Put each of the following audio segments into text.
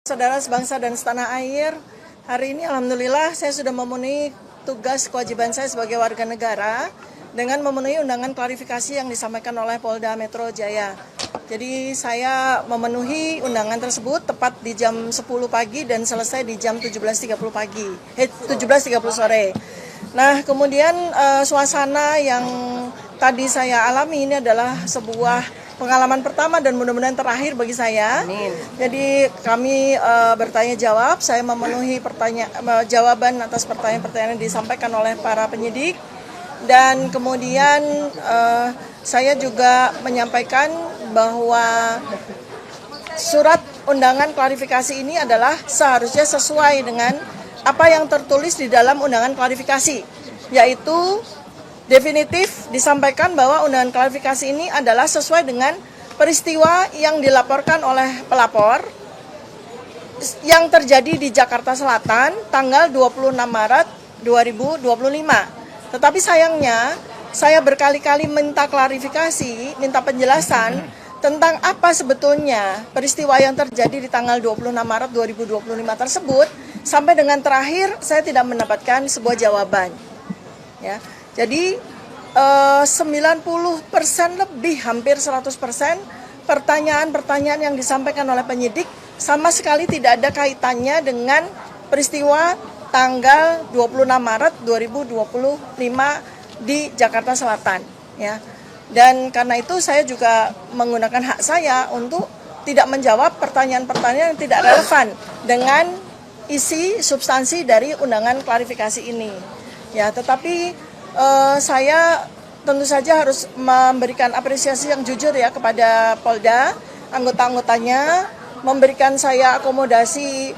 Saudara sebangsa dan setanah air, hari ini alhamdulillah saya sudah memenuhi tugas kewajiban saya sebagai warga negara dengan memenuhi undangan klarifikasi yang disampaikan oleh Polda Metro Jaya. Jadi saya memenuhi undangan tersebut tepat di jam 10 pagi dan selesai di jam 17.30 pagi, 17.30 sore. Nah, kemudian suasana yang tadi saya alami ini adalah sebuah pengalaman pertama dan mudah-mudahan terakhir bagi saya. Amin. Jadi kami bertanya jawab, saya memenuhi jawaban atas pertanyaan-pertanyaan yang disampaikan oleh para penyidik. Dan kemudian saya juga menyampaikan bahwa surat undangan klarifikasi ini adalah seharusnya sesuai dengan apa yang tertulis di dalam undangan klarifikasi, yaitu definitif disampaikan bahwa undangan klarifikasi ini adalah sesuai dengan peristiwa yang dilaporkan oleh pelapor yang terjadi di Jakarta Selatan tanggal 26 Maret 2025. Tetapi sayangnya saya berkali-kali minta klarifikasi, minta penjelasan tentang apa sebetulnya peristiwa yang terjadi di tanggal 26 Maret 2025 tersebut, sampai dengan terakhir saya tidak mendapatkan sebuah jawaban. Ya. Jadi 90% lebih, hampir 100% pertanyaan-pertanyaan yang disampaikan oleh penyidik sama sekali tidak ada kaitannya dengan peristiwa tanggal 26 Maret 2025 di Jakarta Selatan. Ya. Dan karena itu saya juga menggunakan hak saya untuk tidak menjawab pertanyaan-pertanyaan yang tidak relevan dengan isi substansi dari undangan klarifikasi ini. Ya, tetapi saya tentu saja harus memberikan apresiasi yang jujur ya kepada Polda, anggota-anggotanya, memberikan saya akomodasi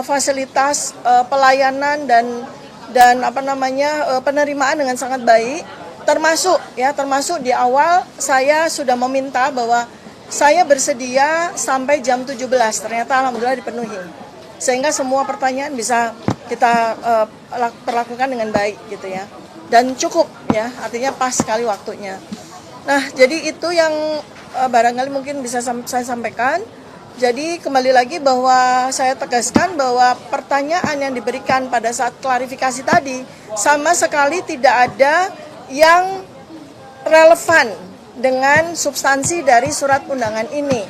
fasilitas pelayanan dan penerimaan dengan sangat baik, termasuk di awal saya sudah meminta bahwa saya bersedia sampai jam 17, ternyata alhamdulillah dipenuhi. Sehingga semua pertanyaan bisa kita perlakukan dengan baik gitu ya. Dan cukup ya, artinya pas sekali waktunya. Nah, jadi itu yang barangkali mungkin bisa saya sampaikan. Jadi kembali lagi bahwa saya tegaskan bahwa pertanyaan yang diberikan pada saat klarifikasi tadi sama sekali tidak ada yang relevan dengan substansi dari surat undangan ini.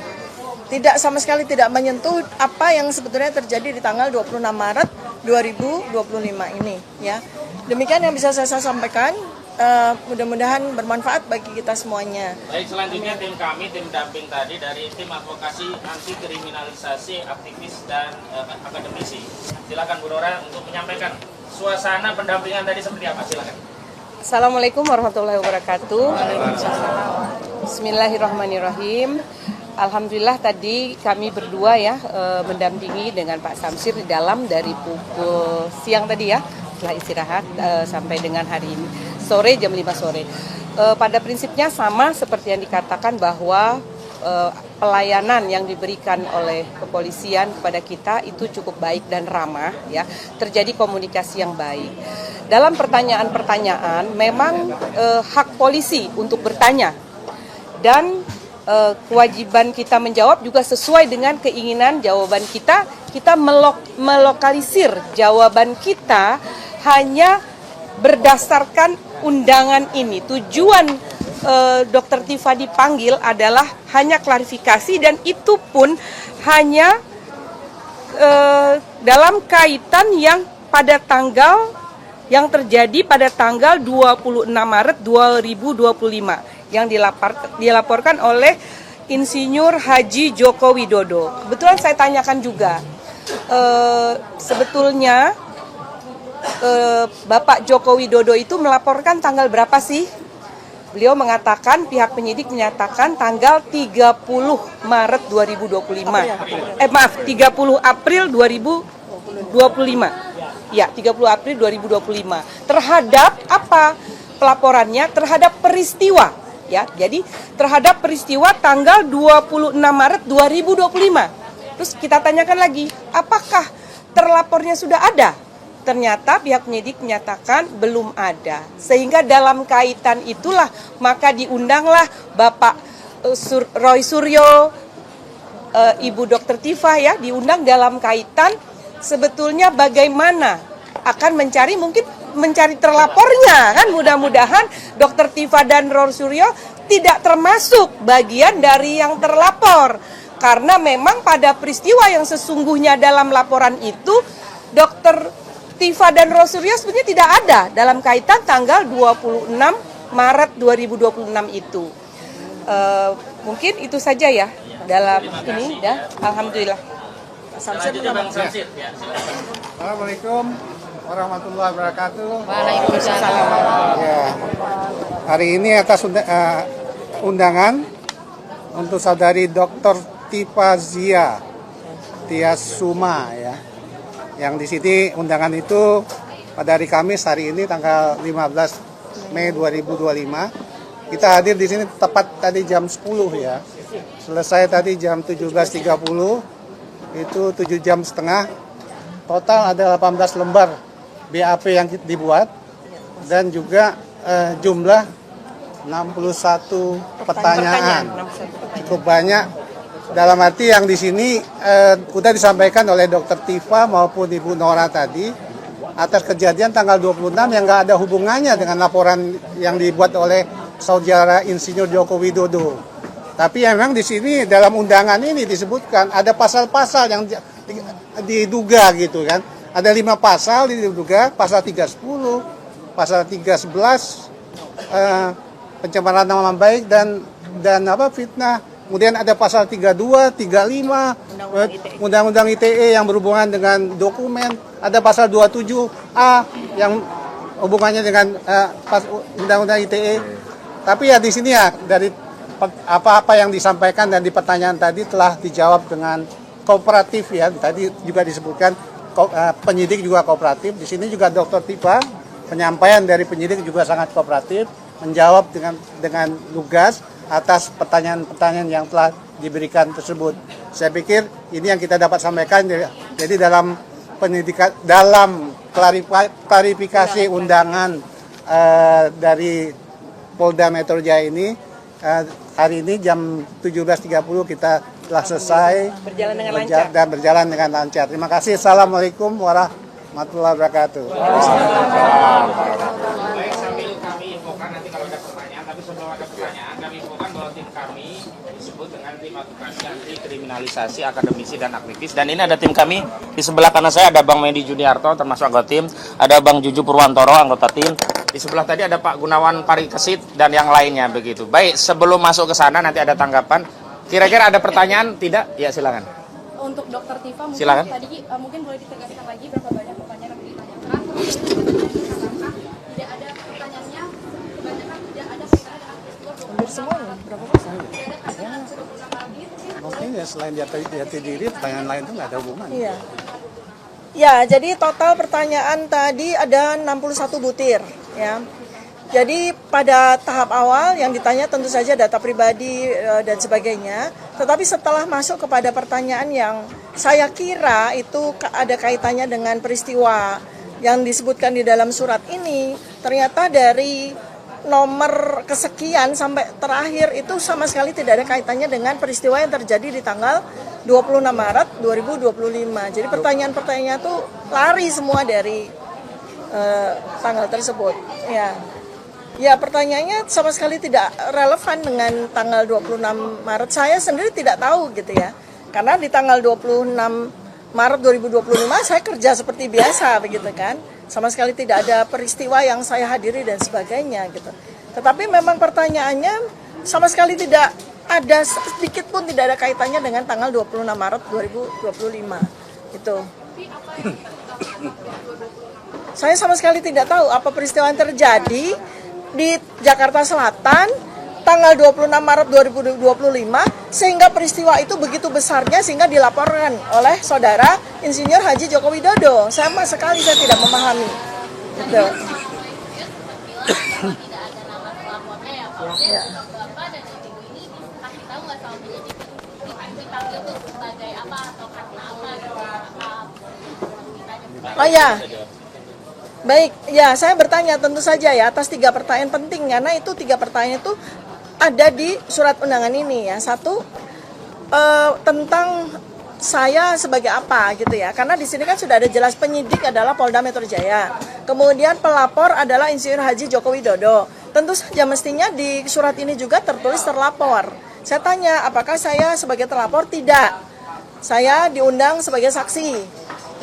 Tidak sama sekali tidak menyentuh apa yang sebetulnya terjadi di tanggal 26 Maret 2025 ini ya. Demikian yang bisa saya sampaikan, mudah-mudahan bermanfaat bagi kita semuanya. Baik, selanjutnya tim kami, tim damping tadi dari tim advokasi anti kriminalisasi aktivis dan akademisi. Silakan Bu Dora untuk menyampaikan suasana pendampingan tadi seperti apa, silakan. Assalamualaikum warahmatullahi wabarakatuh. Bismillahirrahmanirrahim. Alhamdulillah tadi kami berdua ya mendampingi dengan Pak Samsir di dalam dari pukul siang tadi ya, setelah istirahat sampai dengan hari ini sore jam 5 sore. Pada prinsipnya sama seperti yang dikatakan bahwa pelayanan yang diberikan oleh kepolisian kepada kita itu cukup baik dan ramah ya, terjadi komunikasi yang baik. Dalam pertanyaan-pertanyaan memang hak polisi untuk bertanya dan kewajiban kita menjawab juga sesuai dengan keinginan jawaban kita. Kita melokalisir jawaban kita hanya berdasarkan undangan ini. Tujuan Dr. Tifa dipanggil adalah hanya klarifikasi dan itu pun hanya dalam kaitan yang pada tanggal yang terjadi pada tanggal 26 Maret 2025 yang dilaporkan oleh Insinyur Haji Joko Widodo. Kebetulan saya tanyakan juga, sebetulnya Bapak Joko Widodo itu melaporkan tanggal berapa sih? Beliau mengatakan, pihak penyidik menyatakan tanggal 30 Maret 2025. 30 April 2025. Ya, 30 April 2025. Terhadap apa pelaporannya? Terhadap peristiwa. Ya, jadi terhadap peristiwa tanggal 26 Maret 2025. Terus kita tanyakan lagi, apakah terlapornya sudah ada? Ternyata pihak penyidik menyatakan belum ada. Sehingga dalam kaitan itulah maka diundanglah Bapak Roy Suryo, Ibu Dr. Tifa ya diundang dalam kaitan sebetulnya bagaimana akan mencari terlapornya kan, mudah-mudahan Dr. Tifa dan Ror Suryo tidak termasuk bagian dari yang terlapor karena memang pada peristiwa yang sesungguhnya dalam laporan itu Dr. Tifa dan Ror Suryo sebenarnya tidak ada dalam kaitan tanggal 26 Maret 2026 itu. Mungkin itu saja ya dalam ini ya. Alhamdulillah. Selanjutnya Bang Samsir. Ya, silakan. Assalamualaikum warahmatullahi wabarakatuh. Waalaikumsalam. Ya, hari ini atas undangan untuk saudari Dr. Tifa Zia Tiasuma ya. Yang di sini undangan itu pada hari Kamis hari ini tanggal 15 Mei 2025. Kita hadir di sini tepat tadi jam 10 ya. Selesai tadi jam 17.30. Itu 7 jam setengah. Total ada 18 lembar BAP yang dibuat dan juga jumlah 61 pertanyaan. Cukup banyak. Dalam arti yang di sini sudah disampaikan oleh Dr. Tifa maupun Ibu Nora tadi atas kejadian tanggal 26 yang nggak ada hubungannya dengan laporan yang dibuat oleh Saudara Insinyur Joko Widodo. Tapi memang di sini dalam undangan ini disebutkan ada pasal-pasal yang diduga gitu kan. Ada 5 pasal diduga, pasal 310, pasal 311, pencemaran nama baik dan fitnah. Kemudian ada pasal 32, 35, Undang-Undang ITE yang berhubungan dengan dokumen. Ada pasal 27A yang hubungannya dengan Undang-Undang ITE. Tapi ya di sini ya dari apa-apa yang disampaikan dan di pertanyaan tadi telah dijawab dengan kooperatif ya. Tadi juga disebutkan penyidik juga kooperatif. Di sini juga Dr. Tifa penyampaian dari penyidik juga sangat kooperatif, menjawab dengan lugas atas pertanyaan-pertanyaan yang telah diberikan tersebut. Saya pikir ini yang kita dapat sampaikan. Jadi dalam pendidikan, dalam klarifikasi undangan dari Polda Metro Jaya ini hari ini jam 17.30 kita telah selesai Berjalan dengan lancar. dan berjalan dengan lancar. Terima kasih. Assalamualaikum warahmatullahi wabarakatuh. Baik, sambil kami infokan nanti kalau ada pertanyaan, tapi sebelum ada pertanyaan, kami infokan bahwa tim kami disebut dengan tim advokasi anti kriminalisasi akademisi dan aktivis. Dan ini ada tim kami di sebelah kanan saya ada Bang Medi Juniarto termasuk anggota tim, ada Bang Juju Purwantoro anggota tim. Di sebelah tadi ada Pak Gunawan Parikesit dan yang lainnya begitu. Baik, sebelum masuk ke sana nanti ada tanggapan. Kira-kira ada pertanyaan? Tidak? Ya silakan. Untuk Dr. Tifa mungkin Silakan. tadi mungkin boleh ditegaskan lagi berapa banyak pertanyaan yang ditanyakan. Tidak ada pertanyaannya, kebanyakan tidak ada kaitannya dengan peristiwa 26 semuanya, berapa Tidak ada kaitannya dengan 26 Maret. Mungkin ya selain jati diri, pertanyaan lain itu nggak ada hubungan. Iya. Ya, jadi total pertanyaan tadi ada 61 butir, ya. Jadi pada tahap awal yang ditanya tentu saja data pribadi dan sebagainya. Tetapi setelah masuk kepada pertanyaan yang saya kira itu ada kaitannya dengan peristiwa yang disebutkan di dalam surat ini, ternyata dari nomor kesekian sampai terakhir itu sama sekali tidak ada kaitannya dengan peristiwa yang terjadi di tanggal 26 Maret 2025. Jadi pertanyaan-pertanyaan itu lari semua dari tanggal tersebut. Ya, pertanyaannya sama sekali tidak relevan dengan tanggal 26 Maret. Saya sendiri tidak tahu gitu ya. Karena di tanggal 26 Maret 2025 saya kerja seperti biasa begitu kan. Sama sekali tidak ada peristiwa yang saya hadiri dan sebagainya gitu. Tetapi memang pertanyaannya sama sekali tidak ada, sedikit pun tidak ada kaitannya dengan tanggal 26 Maret 2025 itu. Saya sama sekali tidak tahu apa peristiwa yang terjadi di Jakarta Selatan tanggal 26 Maret 2025 sehingga peristiwa itu begitu besarnya sehingga dilaporkan oleh Saudara Insinyur Haji Joko Widodo. Sama sekali saya tidak memahami. Gitu. Ya. Oh ya, baik, ya saya bertanya tentu saja ya atas 3 pertanyaan penting karena itu 3 pertanyaan itu ada di surat undangan ini ya. Satu, tentang saya sebagai apa gitu ya. Karena di sini kan sudah ada jelas penyidik adalah Polda Metro Jaya. Kemudian pelapor adalah Insinyur Haji Joko Widodo. Tentu saja mestinya di surat ini juga tertulis terlapor. Saya tanya, apakah saya sebagai terlapor? Tidak. Saya diundang sebagai saksi.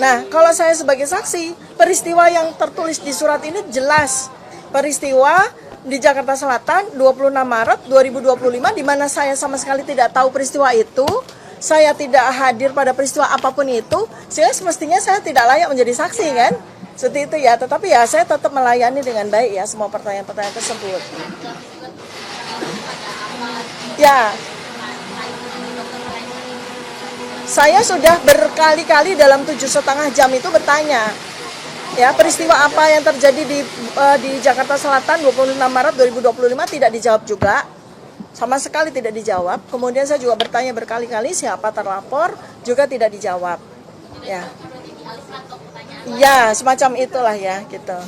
Nah, kalau saya sebagai saksi, peristiwa yang tertulis di surat ini jelas. Peristiwa di Jakarta Selatan 26 Maret 2025 di mana saya sama sekali tidak tahu peristiwa itu. Saya tidak hadir pada peristiwa apapun itu. Sehingga semestinya saya tidak layak menjadi saksi kan? Seperti itu ya. Tetapi ya saya tetap melayani dengan baik ya semua pertanyaan-pertanyaan tersebut. Ya. Saya sudah berkali-kali dalam 7,5 jam itu bertanya, ya peristiwa apa yang terjadi di Jakarta Selatan 26 Maret 2025 tidak dijawab juga, sama sekali tidak dijawab. Kemudian saya juga bertanya berkali-kali siapa terlapor, juga tidak dijawab. Ya, ya semacam itulah ya gitu.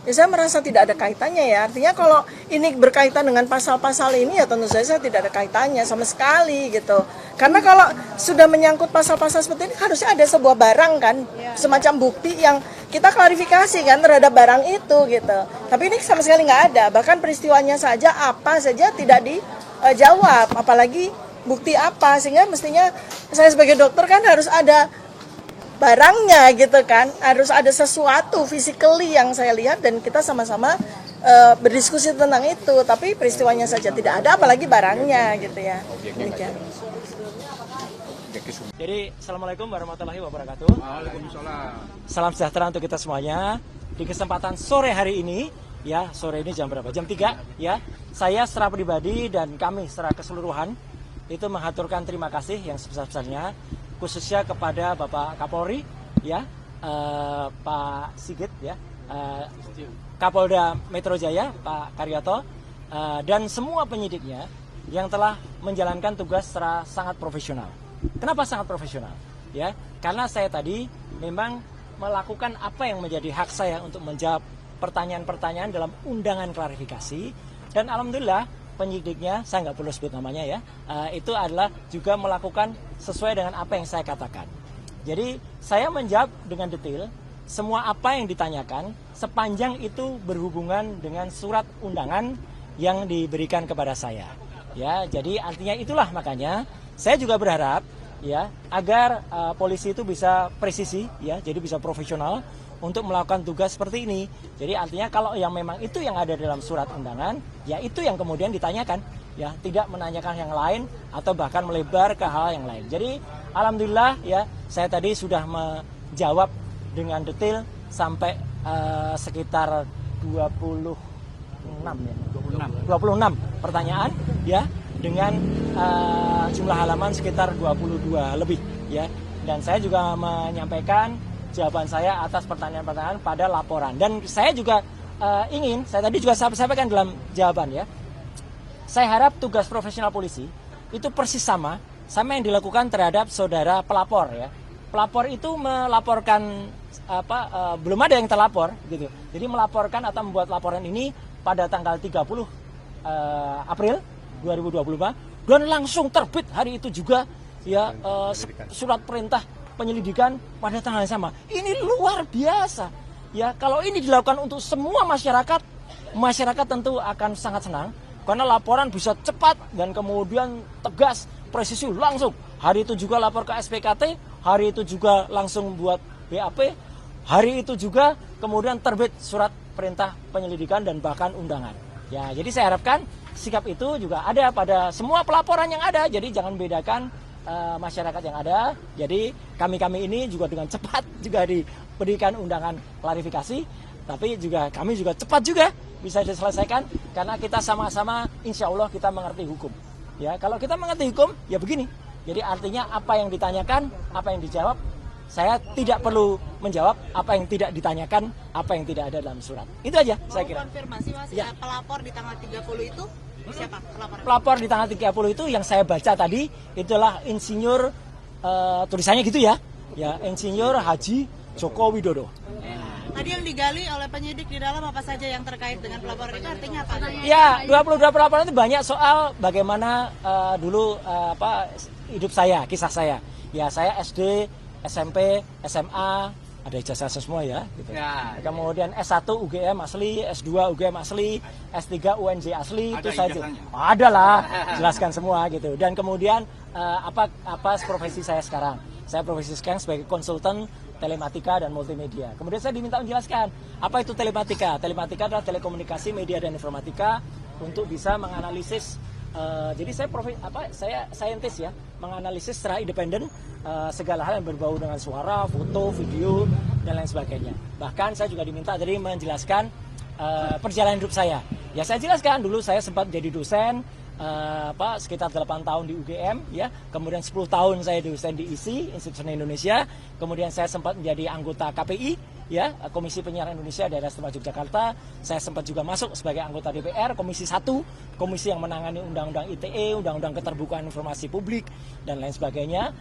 Ya saya merasa tidak ada kaitannya ya, artinya kalau ini berkaitan dengan pasal-pasal ini ya tentu saja saya tidak ada kaitannya sama sekali gitu. Karena kalau sudah menyangkut pasal-pasal seperti ini harusnya ada sebuah barang kan, semacam bukti yang kita klarifikasi kan terhadap barang itu gitu. Tapi ini sama sekali nggak ada, bahkan peristiwanya saja apa saja tidak dijawab, apalagi bukti apa, sehingga mestinya saya sebagai dokter kan harus ada barangnya gitu kan, harus ada sesuatu physically yang saya lihat dan kita sama-sama berdiskusi tentang itu, tapi peristiwanya saja tidak ada apalagi barangnya gitu ya. Demikian. Jadi assalamualaikum warahmatullahi wabarakatuh. Waalaikumsalam. Salam sejahtera untuk kita semuanya. Di kesempatan sore hari ini, ya sore ini jam berapa? Jam 3 ya. Saya secara pribadi dan kami secara keseluruhan itu mengaturkan terima kasih yang sebesar-besarnya, khususnya kepada Bapak Kapolri, ya, Pak Sigit, ya, Kapolda Metro Jaya, Pak Karyoto, dan semua penyidiknya yang telah menjalankan tugas secara sangat profesional. Kenapa sangat profesional? Ya, karena saya tadi memang melakukan apa yang menjadi hak saya untuk menjawab pertanyaan-pertanyaan dalam undangan klarifikasi, dan alhamdulillah penyidiknya, saya nggak perlu sebut namanya ya, itu adalah juga melakukan sesuai dengan apa yang saya katakan. Jadi saya menjawab dengan detail semua apa yang ditanyakan sepanjang itu berhubungan dengan surat undangan yang diberikan kepada saya. Ya, jadi artinya itulah makanya saya juga berharap ya agar polisi itu bisa presisi ya, jadi bisa profesional untuk melakukan tugas seperti ini. Jadi artinya kalau yang memang itu yang ada dalam surat undangan, ya itu yang kemudian ditanyakan, ya tidak menanyakan yang lain atau bahkan melebar ke hal yang lain. Jadi alhamdulillah ya saya tadi sudah menjawab dengan detail sampai sekitar 26 pertanyaan ya dengan jumlah halaman sekitar 22 lebih ya. Dan saya juga menyampaikan jawaban saya atas pertanyaan-pertanyaan pada laporan. Dan saya juga saya tadi juga sampaikan dalam jawaban ya, saya harap tugas profesional polisi itu persis sama yang dilakukan terhadap saudara pelapor ya. Pelapor itu melaporkan belum ada yang terlapor gitu. Jadi melaporkan atau membuat laporan ini pada tanggal 30 April 2025 dan langsung terbit hari itu juga ya surat perintah penyelidikan pada tanggal yang sama. Ini luar biasa. Ya, kalau ini dilakukan untuk semua masyarakat tentu akan sangat senang karena laporan bisa cepat dan kemudian tegas, presisi langsung. Hari itu juga lapor ke SPKT, hari itu juga langsung buat BAP, hari itu juga kemudian terbit surat perintah penyelidikan dan bahkan undangan. Ya, jadi saya harapkan sikap itu juga ada pada semua pelaporan yang ada. Jadi jangan bedakan masyarakat yang ada. Jadi kami ini juga dengan cepat juga diberikan undangan klarifikasi, tapi juga kami juga cepat juga bisa diselesaikan karena kita sama-sama insya Allah kita mengerti hukum. Ya, kalau kita mengerti hukum ya begini. Jadi artinya apa yang ditanyakan, apa yang dijawab, saya tidak perlu menjawab apa yang tidak ditanyakan, apa yang tidak ada dalam surat. Itu aja saya kira. Konfirmasi Mas, ya. Pelapor di tanggal 30 itu siapa? Pelapor di tanggal 30 itu yang saya baca tadi itulah Insinyur tulisannya gitu ya. Ya, Insinyur Haji Joko Widodo. Nah, Tadi yang digali oleh penyidik di dalam apa saja yang terkait dengan pelaporan itu artinya apa? Ya, 22 pelaporan itu banyak soal bagaimana dulu hidup saya, kisah saya. Ya, saya SD, SMP, SMA, ada ijazah semua ya. Gitu. Ya. Kemudian S1 UGM asli, S2 UGM asli, S3 UNJ asli, itu saja. Ada lah, jelaskan semua gitu. Dan kemudian apa profesi saya sekarang? Saya profesi sekarang sebagai konsultan telematika dan multimedia. Kemudian saya diminta menjelaskan apa itu telematika. Telematika adalah telekomunikasi, media dan informatika untuk bisa menganalisis. Jadi saya saintis ya, menganalisis secara independen segala hal yang berbau dengan suara, foto, video dan lain sebagainya. Bahkan saya juga diminta tadi menjelaskan perjalanan hidup saya. Ya saya jelaskan dulu saya sempat jadi dosen. Sekitar 8 tahun di UGM ya, kemudian 10 tahun saya dosen di ISI, Institut Seni Indonesia, kemudian saya sempat menjadi anggota KPI ya, Komisi Penyiaran Indonesia Daerah Istimewa Yogyakarta. Saya sempat juga masuk sebagai anggota DPR Komisi 1, komisi yang menangani undang-undang ITE, undang-undang keterbukaan informasi publik dan lain sebagainya.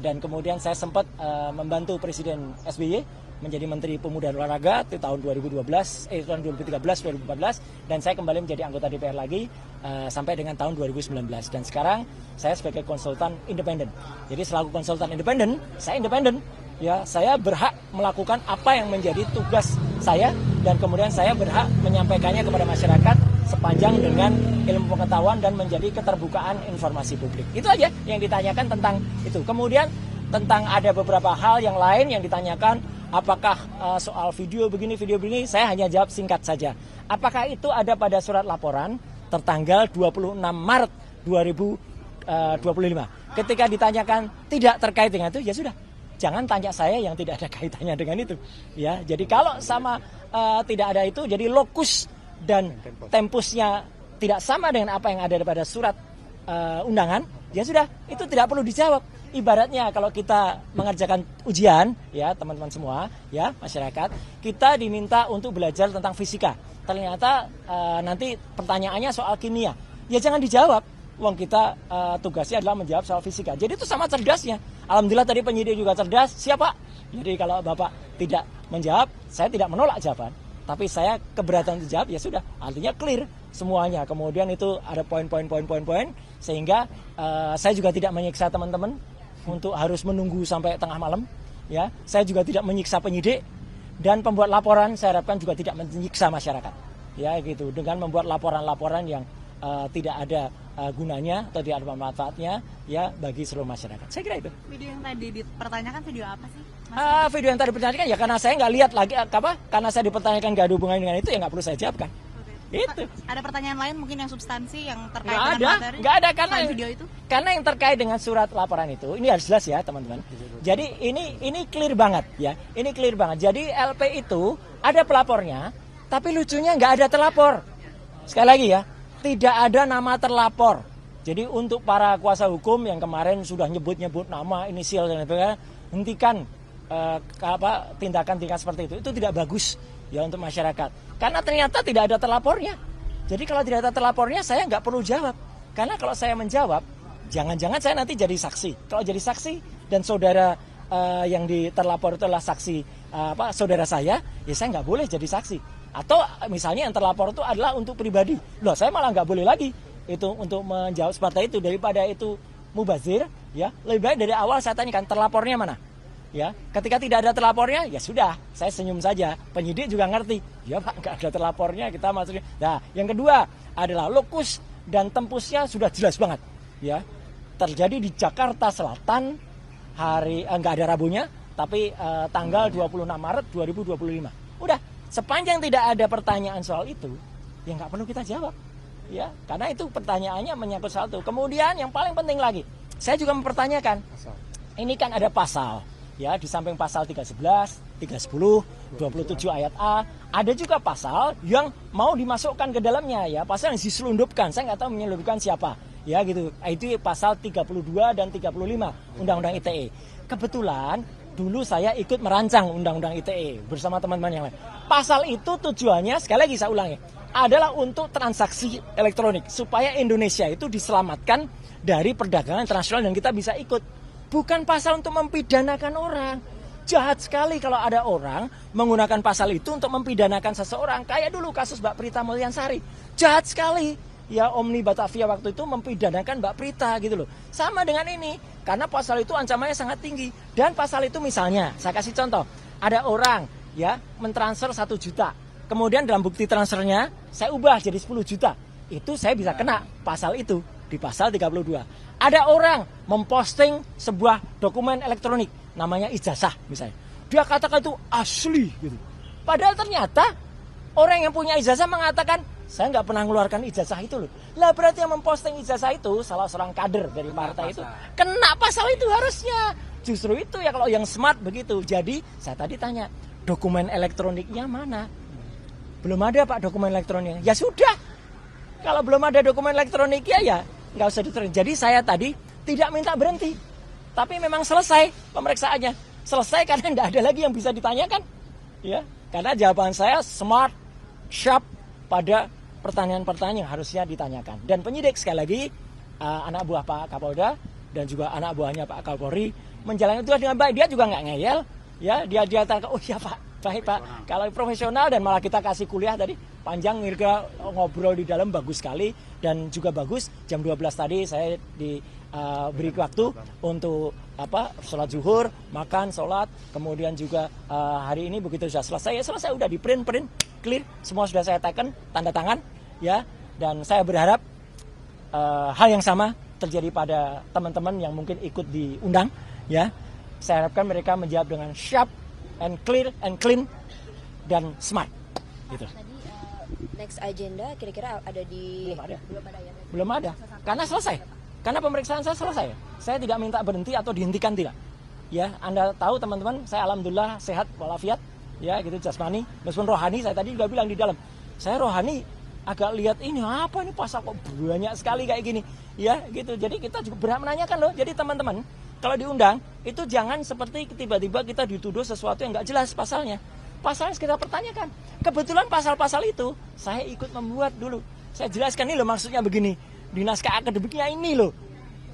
Dan kemudian saya sempat membantu Presiden SBY menjadi Menteri Pemuda dan Olahraga di tahun 2013, 2014 dan saya kembali menjadi anggota DPR lagi sampai dengan tahun 2019 dan sekarang saya sebagai konsultan independen. Jadi selaku konsultan independen, saya independen. Ya, saya berhak melakukan apa yang menjadi tugas saya dan kemudian saya berhak menyampaikannya kepada masyarakat sepanjang dengan ilmu pengetahuan dan menjadi keterbukaan informasi publik. Itu aja yang ditanyakan tentang itu. Kemudian tentang ada beberapa hal yang lain yang ditanyakan, apakah soal video begini, saya hanya jawab singkat saja. Apakah itu ada pada surat laporan tertanggal 26 Maret 2025. Ketika ditanyakan tidak terkait dengan itu, ya sudah. Jangan tanya saya yang tidak ada kaitannya dengan itu. Ya, jadi kalau sama tidak ada itu, jadi lokus dan tempusnya tidak sama dengan apa yang ada pada surat undangan, ya sudah, itu tidak perlu dijawab. Ibaratnya kalau kita mengerjakan ujian, ya teman-teman semua, ya masyarakat, kita diminta untuk belajar tentang fisika. Ternyata nanti pertanyaannya soal kimia, ya jangan dijawab. Wong kita tugasnya adalah menjawab soal fisika. Jadi itu sama cerdasnya. Alhamdulillah tadi penyidik juga cerdas. Siapa? Jadi kalau Bapak tidak menjawab, saya tidak menolak jawaban. Tapi saya keberatan dijawab, ya sudah. Artinya clear semuanya. Kemudian itu ada poin-poin sehingga saya juga tidak menyiksa teman-teman untuk harus menunggu sampai tengah malam. Ya, saya juga tidak menyiksa penyidik dan pembuat laporan saya harapkan juga tidak menyiksa masyarakat. Ya gitu, dengan membuat laporan-laporan yang tidak ada gunanya atau tidak ada manfaatnya ya bagi seluruh masyarakat. Saya kira itu. Video yang tadi dipertanyakan video apa sih? Video yang tadi dipertanyakan ya karena saya nggak lihat lagi karena saya dipertanyakan nggak ada hubungannya dengan itu ya nggak perlu saya jawabkan. Oke. Itu. Ada pertanyaan lain mungkin yang substansi yang terkait Nggak dengan ada, materi? nggak ada karena video itu. Karena yang terkait dengan surat laporan itu ini harus jelas ya teman-teman. Jadi ini clear banget ya. Ini clear banget. Jadi LP itu ada pelapornya, tapi lucunya nggak ada terlapor. Sekali lagi ya. Tidak ada nama terlapor. Jadi untuk para kuasa hukum yang kemarin sudah nyebut-nyebut nama, inisial dan sebagainya, hentikan tindakan seperti itu. Itu tidak bagus ya untuk masyarakat. Karena ternyata tidak ada terlapornya. Jadi kalau tidak ada terlapornya saya nggak perlu jawab. Karena kalau saya menjawab, jangan-jangan saya nanti jadi saksi. Kalau jadi saksi dan saudara yang terlapor itu adalah saksi saudara saya, ya saya nggak boleh jadi saksi. Atau misalnya yang terlapor itu adalah untuk pribadi. Loh, saya malah nggak boleh lagi itu untuk menjawab seperti itu. Daripada itu mubazir, ya lebih baik dari awal saya tanyakan terlapornya mana. Ya, ketika tidak ada terlapornya, ya sudah, saya senyum saja. Penyidik juga ngerti. Ya Pak, nggak ada terlapornya, kita masukin. Nah, yang kedua adalah lokus dan tempusnya sudah jelas banget. Ya, terjadi di Jakarta Selatan nggak ada Rabunya, tapi tanggal 26 Maret 2025. Udah. Sepanjang tidak ada pertanyaan soal itu, ya nggak perlu kita jawab, ya karena itu pertanyaannya menyangkut soal itu. Kemudian yang paling penting lagi, saya juga mempertanyakan, ini kan ada pasal, ya di samping pasal 311, 310, 27 ayat A, ada juga pasal yang mau dimasukkan ke dalamnya, ya pasal yang diselundupkan, saya nggak tahu menyelundupkan siapa, ya gitu. Itu pasal 32 dan 35 Undang-Undang ITE. Kebetulan dulu saya ikut merancang Undang-Undang ITE bersama teman-teman yang lain. Pasal itu tujuannya, sekali lagi saya ulangi, adalah untuk transaksi elektronik. Supaya Indonesia itu diselamatkan dari perdagangan internasional dan kita bisa ikut. Bukan pasal untuk mempidanakan orang. Jahat sekali kalau ada orang menggunakan pasal itu untuk mempidanakan seseorang. Kayak dulu kasus Mbak Prita Mulyansari. Jahat sekali. Ya, Omni Batavia waktu itu mempidanakan Mbak Prita gitu loh. Sama dengan ini. Karena pasal itu ancamannya sangat tinggi. Dan pasal itu misalnya, saya kasih contoh. Ada orang ya mentransfer 1 juta. Kemudian dalam bukti transfernya saya ubah jadi 10 juta. Itu saya bisa kena pasal itu di pasal 32. Ada orang memposting sebuah dokumen elektronik namanya ijazah misalnya. Dia katakan itu asli gitu. Padahal ternyata orang yang punya ijazah mengatakan saya nggak pernah mengeluarkan ijazah itu loh. Lah berarti yang memposting ijazah itu salah seorang kader dari partai itu. Kena pasal itu harusnya. Justru itu ya kalau yang smart begitu. Jadi saya tadi tanya, dokumen elektroniknya mana? Belum ada Pak dokumen elektroniknya. Ya sudah. Kalau belum ada dokumen elektroniknya ya nggak usah diterima. Jadi saya tadi tidak minta berhenti. Tapi memang selesai pemeriksaannya. Selesai karena tidak ada lagi yang bisa ditanyakan. Ya, karena jawaban saya smart, sharp pada pertanyaan-pertanyaan yang harusnya ditanyakan. Dan penyidik sekali lagi, anak buah Pak Kapolda dan juga anak buahnya Pak Kapolri menjalani itu dengan baik. Dia juga nggak ngeyel. Ya, dia katakan, oh iya Pak, baik Pak. Kalau profesional dan malah kita kasih kuliah tadi panjang, kira ngobrol di dalam bagus sekali dan juga bagus. Jam 12 tadi saya beri waktu untuk sholat zuhur, makan, sholat, kemudian juga hari ini begitu sudah selesai, ya selesai, udah di print, clear, semua sudah saya teken, tanda tangan, ya, dan saya berharap hal yang sama terjadi pada teman-teman yang mungkin ikut diundang, ya, saya harapkan mereka menjawab dengan sharp and clear and clean dan smart, gitu. Tadi next agenda kira-kira ada di Belum ada, karena selesai. Karena pemeriksaan saya selesai. Saya tidak minta berhenti atau dihentikan, tidak. Ya, Anda tahu teman-teman, saya alhamdulillah sehat walafiat, ya gitu jasmani. Meskipun rohani saya tadi juga bilang di dalam. Saya rohani agak lihat ini apa ini pasal kok banyak sekali kayak gini. Ya, gitu. Jadi kita juga berhak menanyakan loh. Jadi teman-teman, kalau diundang itu jangan seperti tiba-tiba kita dituduh sesuatu yang nggak jelas pasalnya. Pasalnya kita pertanyakan. Kebetulan pasal-pasal itu saya ikut membuat dulu. Saya jelaskan ini loh maksudnya begini. Di naskah akademiknya ini loh.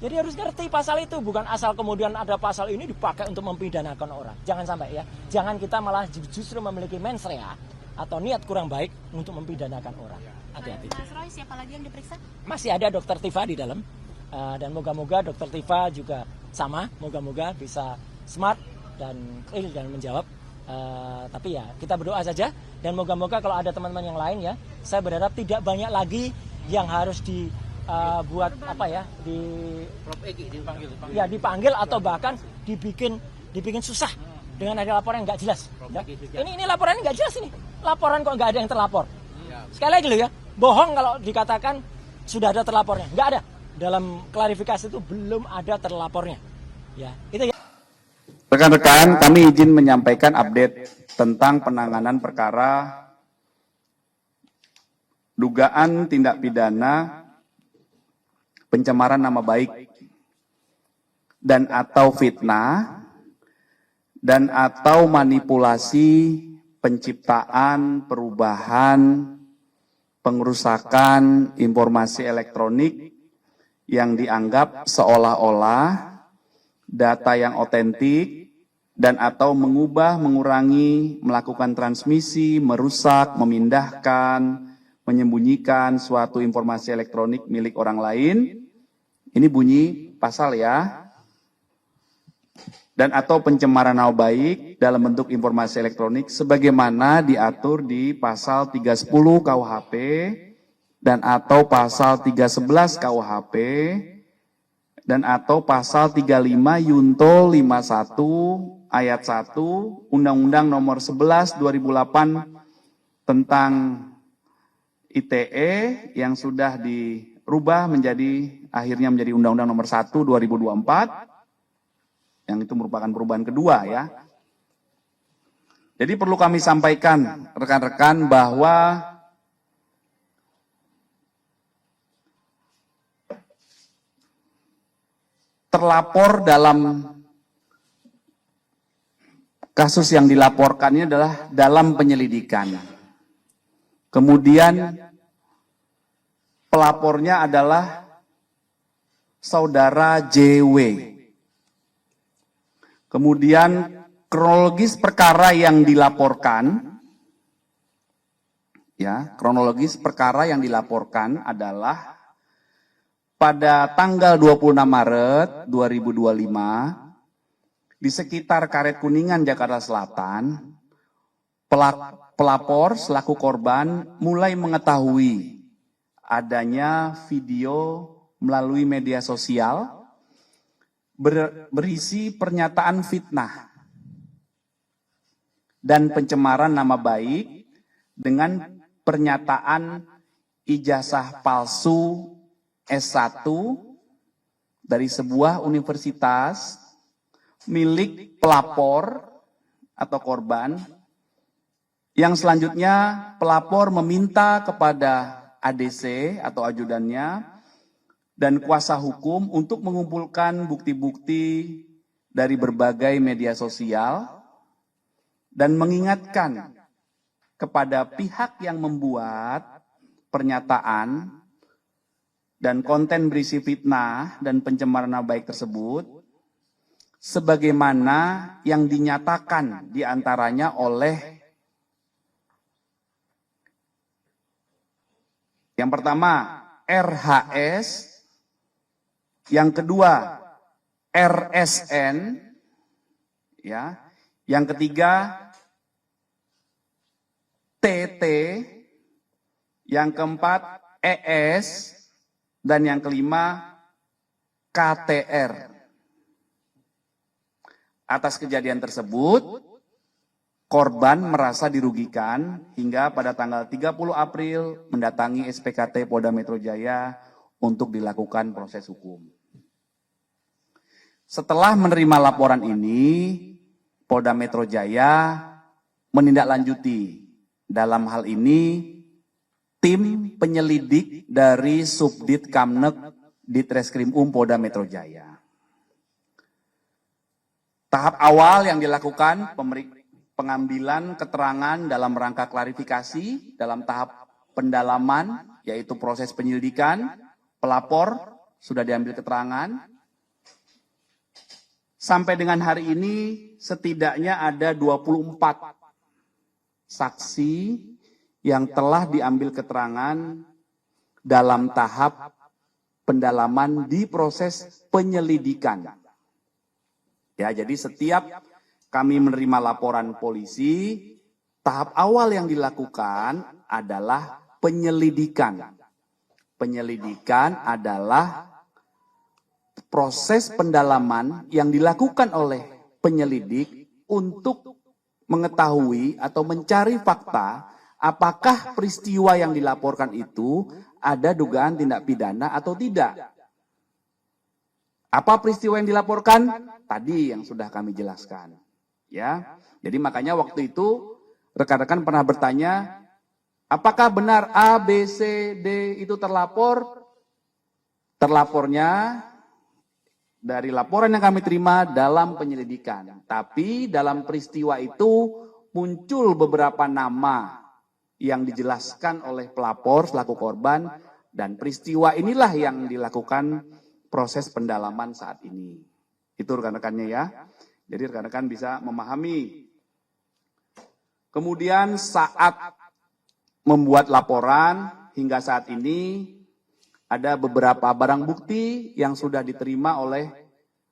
Jadi harus ngerti pasal itu. Bukan asal kemudian ada pasal ini dipakai untuk mempidanakan orang. Jangan sampai ya. Jangan kita malah justru memiliki mens rea atau niat kurang baik untuk mempidanakan orang. Hati-hati. Mas Roy, siapa lagi yang diperiksa? Masih ada Dokter Tifa di dalam. Dan moga-moga Dokter Tifa juga sama. Moga-moga bisa smart dan clear dan menjawab. Tapi ya kita berdoa saja. Dan moga-moga kalau ada teman-teman yang lain ya. Saya berharap tidak banyak lagi yang harus buat apa ya dipanggil atau bahkan dibikin susah dengan ada laporan yang nggak jelas. Ya. Ini laporan nggak jelas ini. Laporan kok nggak ada yang terlapor. Sekali lagi loh ya, bohong kalau dikatakan sudah ada terlapornya. Nggak ada. Dalam klarifikasi itu belum ada terlapornya. Ya, itu ya. Rekan-rekan, kami izin menyampaikan update tentang penanganan perkara dugaan tindak pidana pencemaran nama baik dan atau fitnah dan atau manipulasi penciptaan, perubahan, pengerusakan informasi elektronik yang dianggap seolah-olah data yang otentik dan atau mengubah, mengurangi, melakukan transmisi, merusak, memindahkan, menyembunyikan suatu informasi elektronik milik orang lain. Ini bunyi pasal ya. Dan atau pencemaran nama baik dalam bentuk informasi elektronik sebagaimana diatur di pasal 310 KUHP dan atau pasal 311 KUHP dan atau pasal 35 Yunto 51 ayat 1 Undang-Undang Nomor 11 2008 tentang ITE yang sudah dirubah akhirnya menjadi Undang-Undang Nomor 1 2024 yang itu merupakan perubahan kedua ya. Jadi perlu kami sampaikan rekan-rekan bahwa terlapor dalam kasus yang dilaporkannya adalah dalam penyelidikan. Kemudian pelapornya adalah saudara JW. Kemudian kronologis perkara yang dilaporkan, adalah pada tanggal 26 Maret 2025 di sekitar Karet Kuningan, Jakarta Selatan, pelapor selaku korban mulai mengetahui adanya video melalui media sosial berisi pernyataan fitnah dan pencemaran nama baik dengan pernyataan ijazah palsu S1 dari sebuah universitas milik pelapor atau korban, yang selanjutnya pelapor meminta kepada ADC atau ajudannya dan kuasa hukum untuk mengumpulkan bukti-bukti dari berbagai media sosial dan mengingatkan kepada pihak yang membuat pernyataan dan konten berisi fitnah dan pencemaran nama baik tersebut sebagaimana yang dinyatakan diantaranya oleh yang pertama RHS, yang kedua RSN, ya, yang ketiga TT, yang keempat ES, dan yang kelima KTR. Atas kejadian tersebut, korban merasa dirugikan hingga pada tanggal 30 April mendatangi SPKT Polda Metro Jaya untuk dilakukan proses hukum. Setelah menerima laporan ini, Polda Metro Jaya menindaklanjuti. Dalam hal ini, tim penyelidik dari Subdit Kamnek Ditreskrim Polda Metro Jaya. Tahap awal yang dilakukan pengambilan keterangan dalam rangka klarifikasi dalam tahap pendalaman, yaitu proses penyelidikan, pelapor sudah diambil keterangan. Sampai dengan hari ini setidaknya ada 24 saksi yang telah diambil keterangan dalam tahap pendalaman di proses penyelidikan. Ya, jadi setiap kami menerima laporan polisi, tahap awal yang dilakukan adalah penyelidikan. Penyelidikan adalah proses pendalaman yang dilakukan oleh penyelidik untuk mengetahui atau mencari fakta apakah peristiwa yang dilaporkan itu ada dugaan tindak pidana atau tidak. Apa peristiwa yang dilaporkan? Tadi yang sudah kami jelaskan. Ya, jadi makanya waktu itu rekan-rekan pernah bertanya, apakah benar A, B, C, D itu terlapor? Terlapornya dari laporan yang kami terima dalam penyelidikan. Tapi dalam peristiwa itu muncul beberapa nama yang dijelaskan oleh pelapor selaku korban, dan peristiwa inilah yang dilakukan proses pendalaman saat ini. Itu rekan-rekannya ya. Jadi rekan-rekan bisa memahami. Kemudian saat membuat laporan hingga saat ini ada beberapa barang bukti yang sudah diterima oleh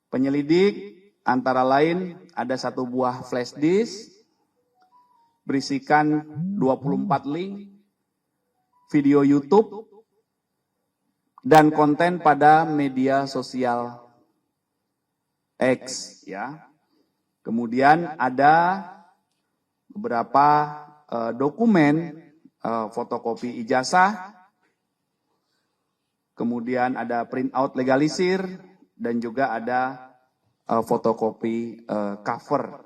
penyelidik, antara lain ada satu buah flash disk berisikan 24 link video YouTube dan konten pada media sosial X, ya. Kemudian ada beberapa dokumen fotokopi ijazah. Kemudian ada printout legalisir dan juga ada fotokopi cover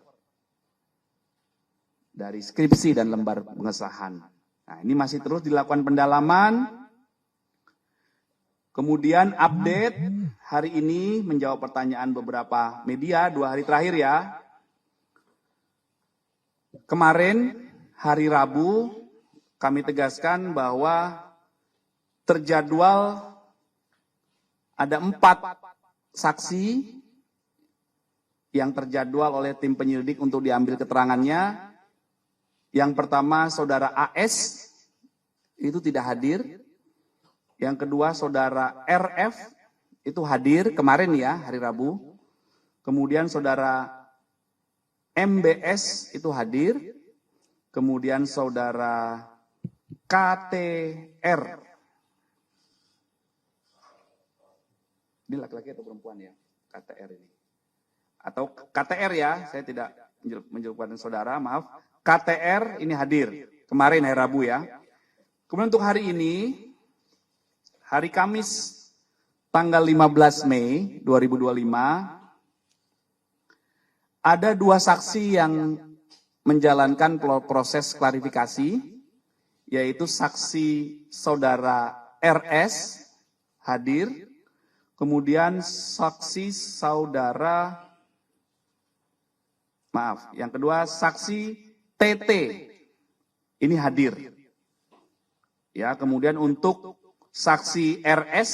dari skripsi dan lembar pengesahan. Nah, ini masih terus dilakukan pendalaman. Kemudian update hari ini menjawab pertanyaan beberapa media 2 hari terakhir ya. Kemarin hari Rabu kami tegaskan bahwa terjadwal ada 4 saksi yang terjadwal oleh tim penyelidik untuk diambil keterangannya. Yang pertama saudara AS itu tidak hadir. Yang kedua saudara RF itu hadir kemarin ya, hari Rabu. Kemudian saudara MBS itu hadir. Kemudian saudara KTR. Ini laki-laki atau perempuan ya? KTR ini. Atau KTR ya, saya tidak menjelaskan saudara, maaf. KTR ini hadir kemarin hari Rabu ya. Kemudian untuk hari ini, hari Kamis tanggal 15 Mei 2025, ada 2 saksi yang menjalankan proses klarifikasi, yaitu saksi saudara RS hadir, kemudian saksi saudara, maaf, yang kedua saksi TT ini hadir. Ya, kemudian untuk saksi RS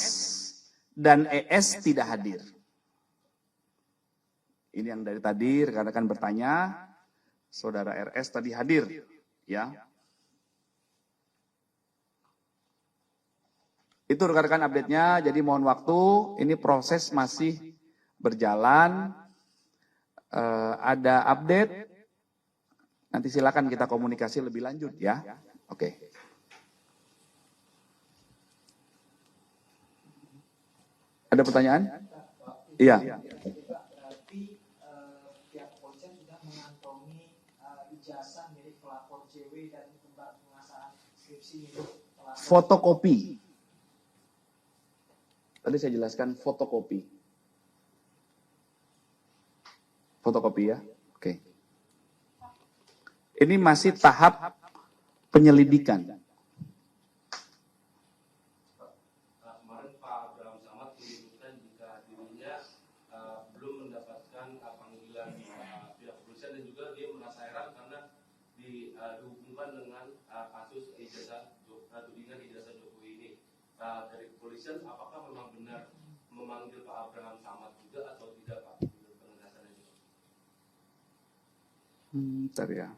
dan ES tidak hadir. Ini yang dari tadi rekan-rekan bertanya, saudara RS tadi hadir, ya. Itu rekan-rekan update-nya, jadi mohon waktu, ini proses masih berjalan, ada update, nanti silakan kita komunikasi lebih lanjut ya. Oke. Ada pertanyaan? Iya. Berarti pihak kepolisian sudah mengantongi ijazah milik pelapor JW dan tempat pengasahan skripsi milik pelapor. Fotokopi. Tadi saya jelaskan fotokopi. Fotokopi ya. Oke. Ini masih tahap penyelidikan. Kemarin Pak Abraham Samad menyebutkan jika dirinya belum mendapatkan panggilan pihak kepolisian dan juga dia merasa heran karena dihubungkan dengan kasus ijazah tudingan ijazah Jokowi ini. Dari kepolisian apakah memang benar memanggil Pak Abraham Samad juga atau tidak Pak? Penegasannya juga. Bentar ya.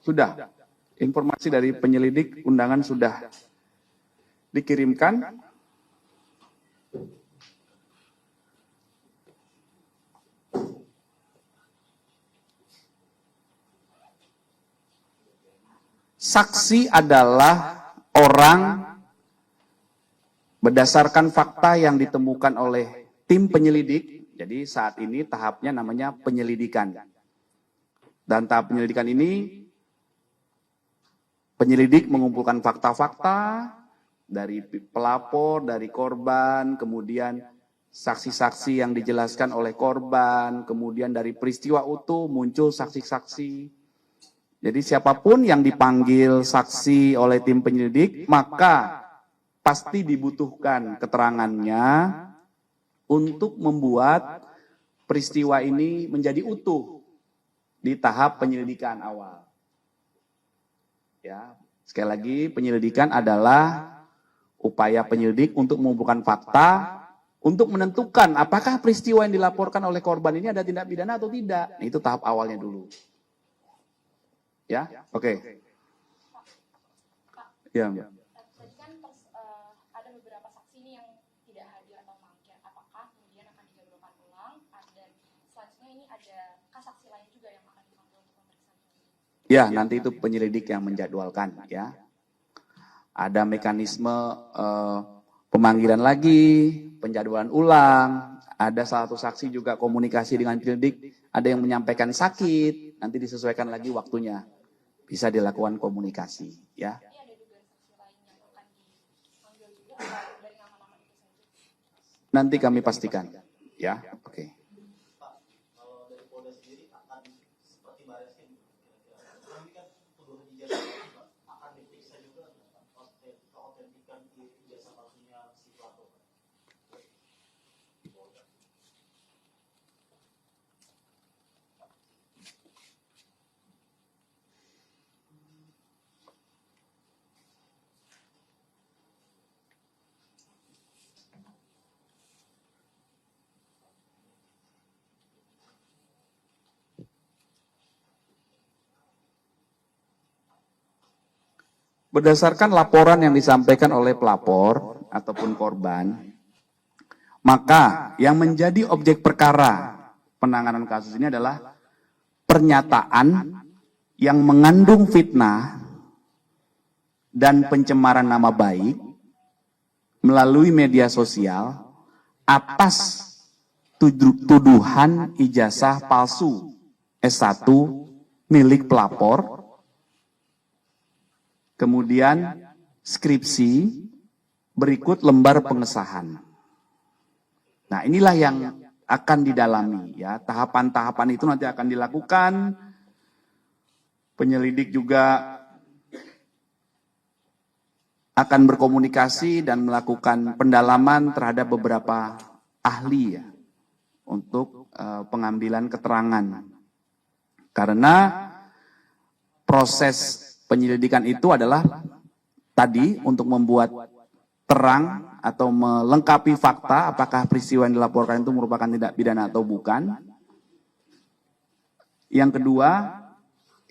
Sudah, informasi dari penyelidik undangan sudah dikirimkan. Saksi adalah orang berdasarkan fakta yang ditemukan oleh tim penyelidik. Jadi saat ini tahapnya namanya penyelidikan. Dan tahap penyelidikan ini penyelidik mengumpulkan fakta-fakta dari pelapor, dari korban, kemudian saksi-saksi yang dijelaskan oleh korban, kemudian dari peristiwa utuh muncul saksi-saksi. Jadi siapapun yang dipanggil saksi oleh tim penyelidik, maka pasti dibutuhkan keterangannya untuk membuat peristiwa ini menjadi utuh di tahap penyelidikan awal. Ya, sekali lagi penyelidikan adalah upaya penyelidik untuk mengumpulkan fakta untuk menentukan apakah peristiwa yang dilaporkan oleh korban ini ada tindak pidana atau tidak. Nah, itu tahap awalnya dulu. Ya, oke. Ya. Tadi kan ada beberapa saksi nih yang tidak hadir atau mangkir. Apakah kemudian akan dijadwalkan ulang? Dan selanjutnya ini ada saksi lain juga yang akan dipanggil untuk pemeriksaan? Ya, nanti itu penyelidik yang menjadwalkan ya. Ada mekanisme pemanggilan lagi, penjadwalan ulang, ada satu saksi juga komunikasi dengan penyelidik, ada yang menyampaikan sakit, nanti disesuaikan lagi waktunya. Bisa dilakukan komunikasi ya. Ini ada dugaan saksi lain yang akan dipanggil juga atau dari nama-nama itu saja? Nanti kami pastikan ya. Oke. Kalau dari Polda sendiri akan seperti Bareskrim, ini kan tuduhan ijazah akan diperiksa juga keautentikan ijazah palsunya si pelapor. berdasarkan laporan yang disampaikan oleh pelapor ataupun korban, maka yang menjadi objek perkara penanganan kasus ini adalah pernyataan yang mengandung fitnah dan pencemaran nama baik melalui media sosial atas tuduhan ijazah palsu S1 milik pelapor, kemudian skripsi, berikut lembar pengesahan. Nah, inilah yang akan didalami ya. Tahapan-tahapan itu nanti akan dilakukan. Penyelidik juga akan berkomunikasi dan melakukan pendalaman terhadap beberapa ahli ya untuk pengambilan keterangan. Karena proses penyelidikan itu adalah tadi untuk membuat terang atau melengkapi fakta apakah peristiwa yang dilaporkan itu merupakan tindak pidana atau bukan. Yang kedua,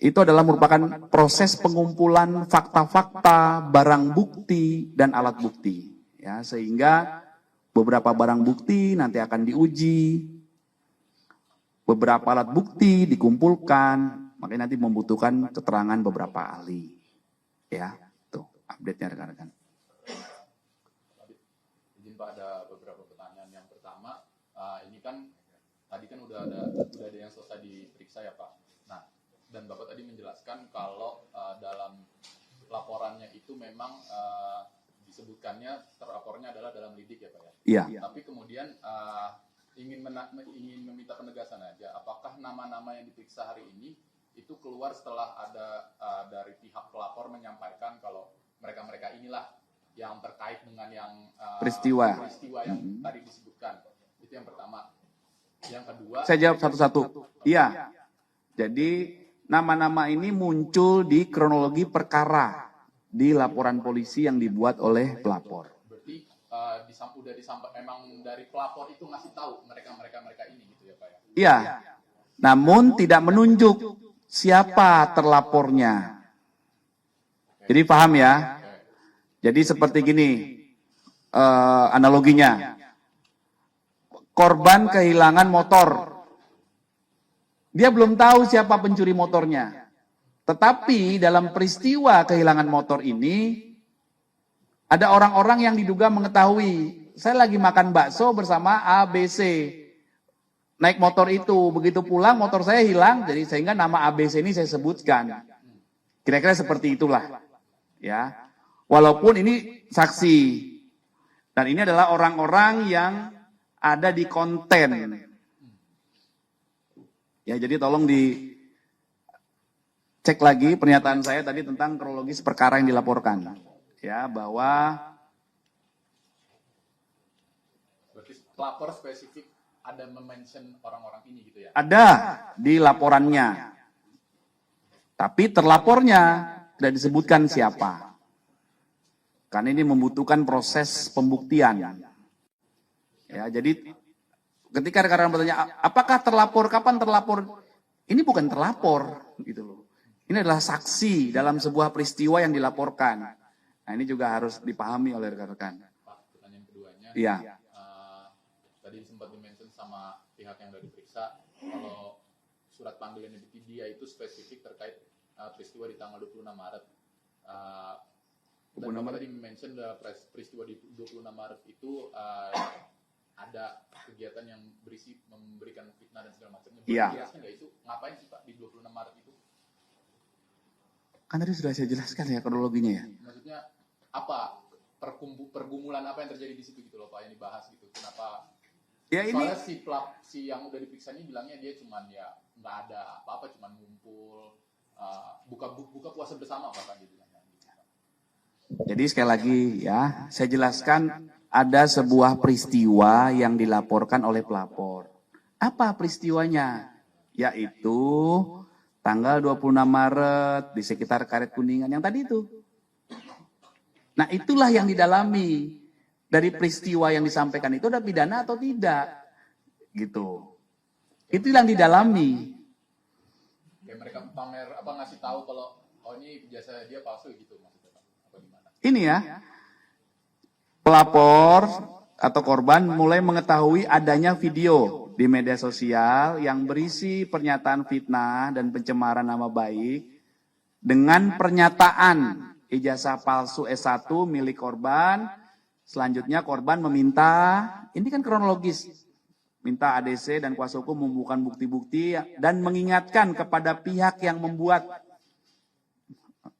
itu adalah merupakan proses pengumpulan fakta-fakta, barang bukti, dan alat bukti. Ya, sehingga beberapa barang bukti nanti akan diuji, beberapa alat bukti dikumpulkan, makanya nanti membutuhkan keterangan beberapa ahli. Ya, tuh update-nya rekan-rekan. Izin Pak, ada beberapa pertanyaan. Yang pertama, ini kan tadi kan udah ada yang selesai diperiksa ya Pak. Nah, dan Bapak tadi menjelaskan kalau dalam laporannya itu memang disebutkannya terlapornya adalah dalam lidik ya Pak ya. Iya. Tapi kemudian ingin meminta penegasan aja, apakah nama-nama yang diperiksa hari ini itu keluar setelah ada dari pihak pelapor menyampaikan kalau mereka inilah yang terkait dengan yang peristiwa yang tadi disebutkan. Itu yang pertama. Yang kedua, saya jawab satu-satu. Iya. Jadi nama-nama ini muncul di kronologi perkara di laporan polisi yang dibuat oleh pelapor. Berarti udah disampaikan memang dari pelapor itu ngasih tahu mereka ini gitu ya Pak ya? Iya. Namun tidak menunjuk siapa terlapornya. Jadi paham ya? Jadi seperti gini analoginya. Korban kehilangan motor. Dia belum tahu siapa pencuri motornya. Tetapi dalam peristiwa kehilangan motor ini, ada orang-orang yang diduga mengetahui. Saya lagi makan bakso bersama ABC. Naik motor itu, begitu pulang motor saya hilang, jadi sehingga nama ABC ini saya sebutkan. Kira-kira seperti itulah. Ya. Walaupun ini saksi. Dan ini adalah orang-orang yang ada di konten. Ya, jadi tolong dicek lagi pernyataan saya tadi tentang kronologis perkara yang dilaporkan. Ya, bahwa berarti pelapor spesifik ada mention orang-orang ini gitu ya? Ada di laporannya. Tapi terlapornya tidak disebutkan siapa. Karena ini membutuhkan proses pembuktian. Ya, jadi ketika rekan-rekan bertanya, apakah terlapor, kapan terlapor? Ini bukan terlapor, gitu loh. Ini adalah saksi dalam sebuah peristiwa yang dilaporkan. Nah, ini juga harus dipahami oleh rekan-rekan. Pak, pertanyaan keduanya. Iya. Tadi sempat di-mention sama pihak yang sudah diperiksa, kalau surat panggilan dia itu spesifik terkait peristiwa di tanggal 26 Maret. Dan Bapak tadi mention peristiwa di 26 Maret itu ada kegiatan yang berisi memberikan fitnah dan segala macamnya. Iya. Jelaskan nggak itu ngapain sih Pak di 26 Maret itu? Kan tadi sudah saya jelaskan ya kronologinya ya. Maksudnya apa pergumulan apa yang terjadi di situ gitu loh Pak yang dibahas gitu. Kenapa? Ya ini soalnya si yang udah diperiksa ini bilangnya dia cuman ya nggak ada apa-apa, cuman ngumpul buka puasa bersama Pak gitu. Jadi sekali lagi ya, saya jelaskan ada sebuah peristiwa yang dilaporkan oleh pelapor. Apa peristiwanya? Yaitu tanggal 26 Maret di sekitar Karet Kuningan yang tadi itu. Nah, itulah yang didalami dari peristiwa yang disampaikan itu ada pidana atau tidak. Gitu. Itu yang didalami. Kayak mereka pamer apa ngasih tahu kalau ini jasa dia palsu gitu maksudnya Pak. Ini ya, pelapor atau korban mulai mengetahui adanya video di media sosial yang berisi pernyataan fitnah dan pencemaran nama baik dengan pernyataan ijazah palsu S1 milik korban. Selanjutnya korban meminta, ini kan kronologis, minta ADC dan kuasa hukum membuka bukti-bukti dan mengingatkan kepada pihak yang membuat,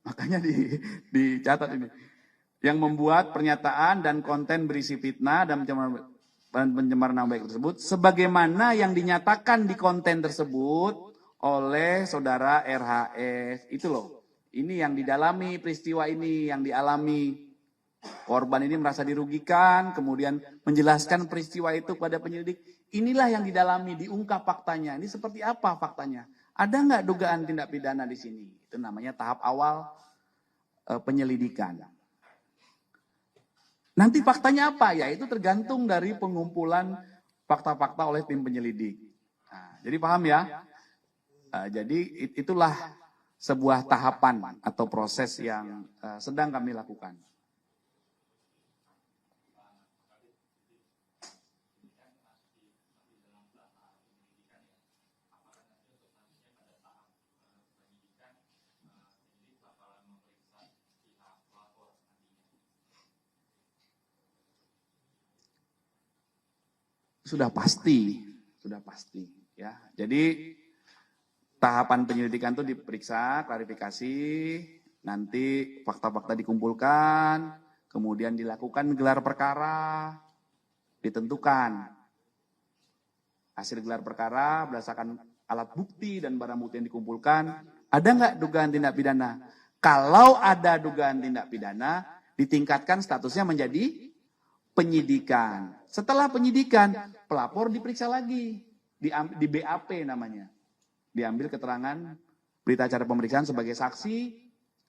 makanya dicatat ini, yang membuat pernyataan dan konten berisi fitnah dan pencemaran nama baik tersebut, sebagaimana yang dinyatakan di konten tersebut oleh saudara RHS. Itu loh, ini yang didalami peristiwa ini, yang dialami. Korban ini merasa dirugikan, kemudian menjelaskan peristiwa itu kepada penyelidik. Inilah yang didalami, diungkap faktanya. Ini seperti apa faktanya? Ada nggak dugaan tindak pidana di sini? Itu namanya tahap awal penyelidikan. Nanti faktanya apa? Ya itu tergantung dari pengumpulan fakta-fakta oleh tim penyelidik. Nah, jadi paham ya? Jadi itulah sebuah tahapan atau proses yang sedang kami lakukan. Sudah pasti ya. Jadi tahapan penyelidikan itu diperiksa, klarifikasi, nanti fakta-fakta dikumpulkan, kemudian dilakukan gelar perkara, ditentukan hasil gelar perkara berdasarkan alat bukti dan barang bukti yang dikumpulkan, ada nggak dugaan tindak pidana? Kalau ada dugaan tindak pidana, ditingkatkan statusnya menjadi penyidikan. Setelah penyidikan, pelapor diperiksa lagi, di BAP namanya. Diambil keterangan berita acara pemeriksaan sebagai saksi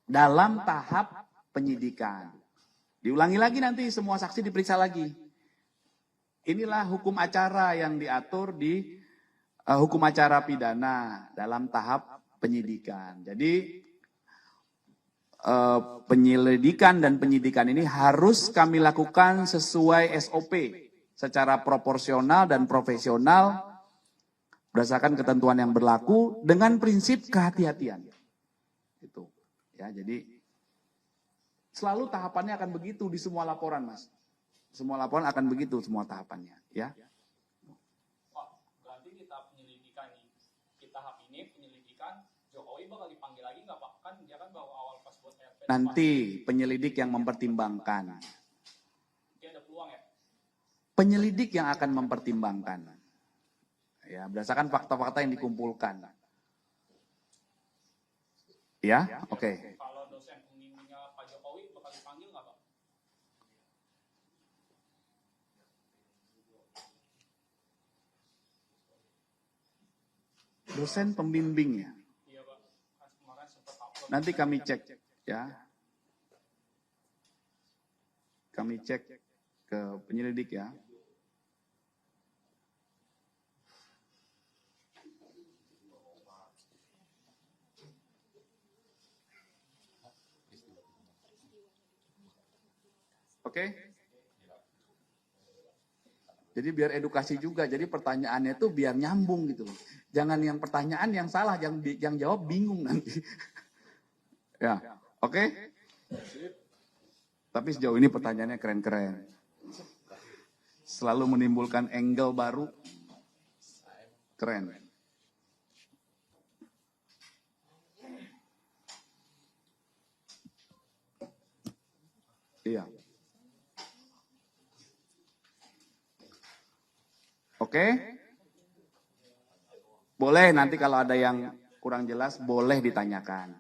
dalam tahap penyidikan. Diulangi lagi nanti semua saksi diperiksa lagi. Inilah hukum acara yang diatur di hukum acara pidana dalam tahap penyidikan. Jadi penyelidikan dan penyidikan ini harus kami lakukan sesuai SOP secara proporsional dan profesional berdasarkan ketentuan yang berlaku dengan prinsip kehati-hatian. Itu ya, jadi selalu tahapannya akan begitu di semua laporan, Mas. Semua laporan akan begitu semua tahapannya, ya. Pak, berarti di tahap penyelidikan ini penyelidikan Jokowi bakal dipanggil lagi nggak Pak? Kan dia kan bawa awal pas buat RP. Nanti penyelidik yang mempertimbangkan. Dia ada peluang ya? Penyelidik yang akan mempertimbangkan. Ya, berdasarkan fakta-fakta yang dikumpulkan. Ya, oke. Kalau dosen pembimbingnya Pak Jokowi bakal dipanggil nggak Pak? Dosen pembimbingnya. Iya Pak, kan kemarin sempat upload. Nanti kami cek, ya. Kami cek ke penyelidik ya. Oke? Jadi biar edukasi juga. Jadi pertanyaannya itu biar nyambung gitu loh. Jangan yang pertanyaan yang salah, yang jawab bingung nanti. Ya, oke? Tapi sejauh ini pertanyaannya keren-keren. Selalu menimbulkan angle baru. Keren. Iya. Oke? Boleh nanti kalau ada yang kurang jelas, boleh ditanyakan.